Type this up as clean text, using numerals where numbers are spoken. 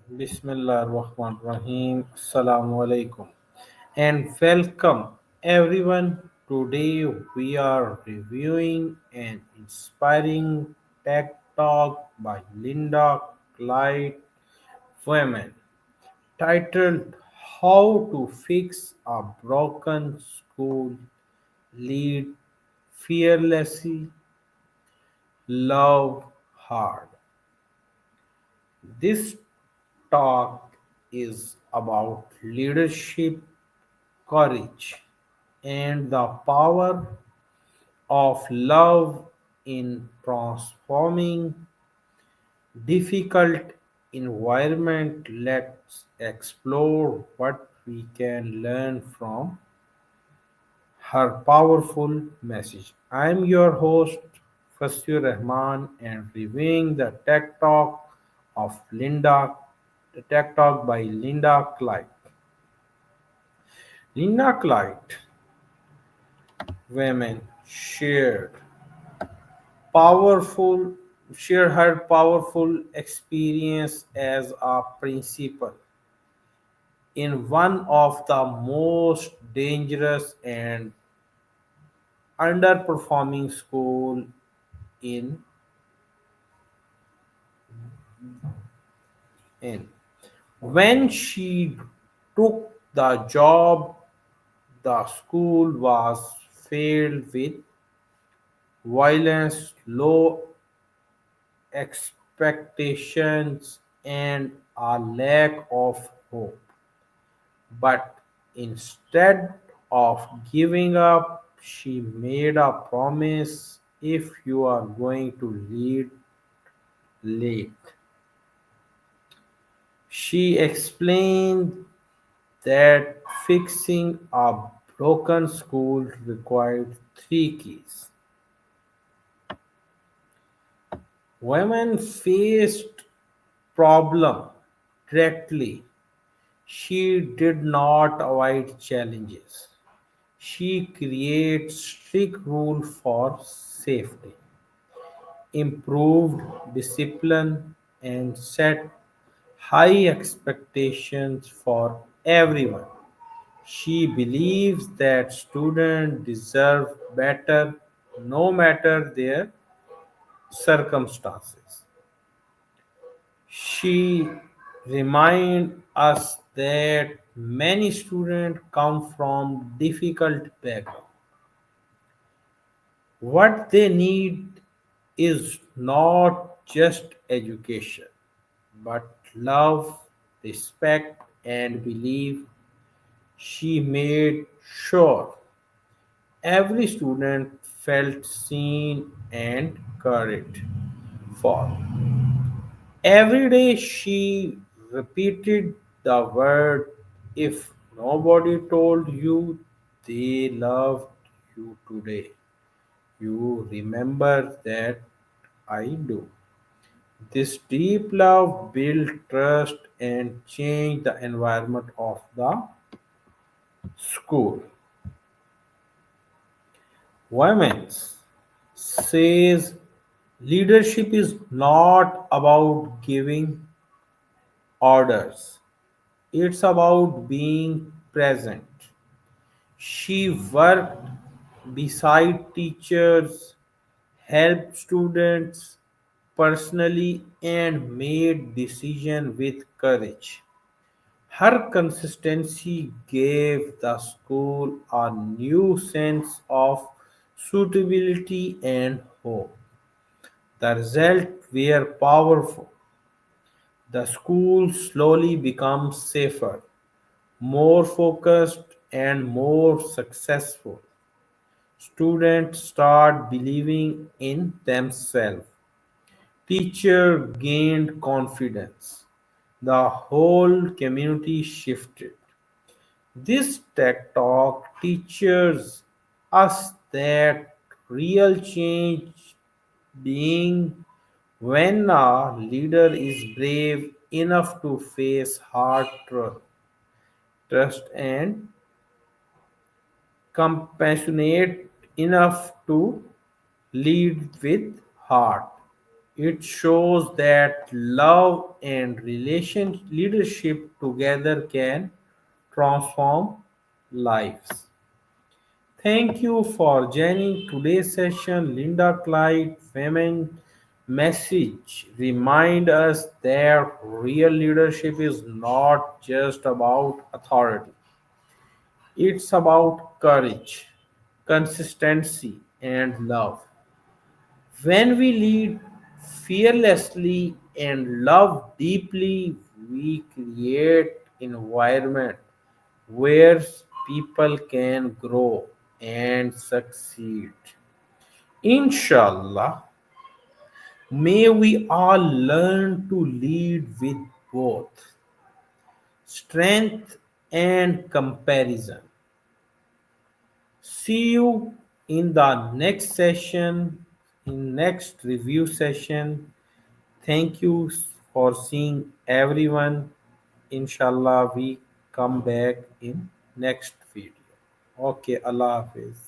Bismillahirrahmanirrahim. Assalamualaikum. And welcome everyone. Today we are reviewing an inspiring tech talk by Linda Cliatt-Wayman titled How to Fix a Broken School, Lead Fearlessly, Love Hard. This talk is about leadership, courage, and the power of love in transforming difficult environment. Let's explore what we can learn from her powerful message. I'm your host, Fasir Rahman, and reviewing the Tech Talk of Linda, the Tech Talk by Linda Cliatt. Linda Cliatt women powerful shared her powerful experience as a principal in one of the most dangerous and underperforming school in in. When she took the job, the school was filled with violence, low expectations, and a lack of hope. But instead of giving up, she made a promise: if you are going to lead, lead. She explained that fixing a broken school required three keys. Women faced problem directly. She did not avoid challenges. She created strict rules for safety, improved discipline, and set high expectations for everyone. She believes that students deserve better no matter their circumstances. She reminds us that many students come from difficult backgrounds. What they need is not just education, but love, respect, and belief. She made sure every student felt seen and cared for. Every day she repeated the word: if nobody told you they loved you today, you remember that I do. This deep love built trust and changed the environment of the school. Women says leadership is not about giving orders. It's about being present. She worked beside teachers, helped students personally, and made decisions with courage. Her consistency gave the school a new sense of suitability and hope. The results were powerful. The school slowly becomes safer, more focused, and more successful. Students start believing in themselves. Teacher gained confidence. The whole community shifted. This tech talk teaches us that real change being when a leader is brave enough to face hard truth, trust, and compassionate enough to lead with heart. It shows that love and relation leadership together can transform lives. Thank you for joining today's session. Linda Cliatt-Wayman message remind us that real leadership is not just about authority. It's about courage, consistency, and love. When we lead fearlessly and love deeply, we create environment where people can grow and succeed. Inshallah, may we all learn to lead with both strength and comparison. See you in the next session, in next review session. Thank you for seeing everyone. Inshallah, we come back in next video. Okay, Allah Hafiz.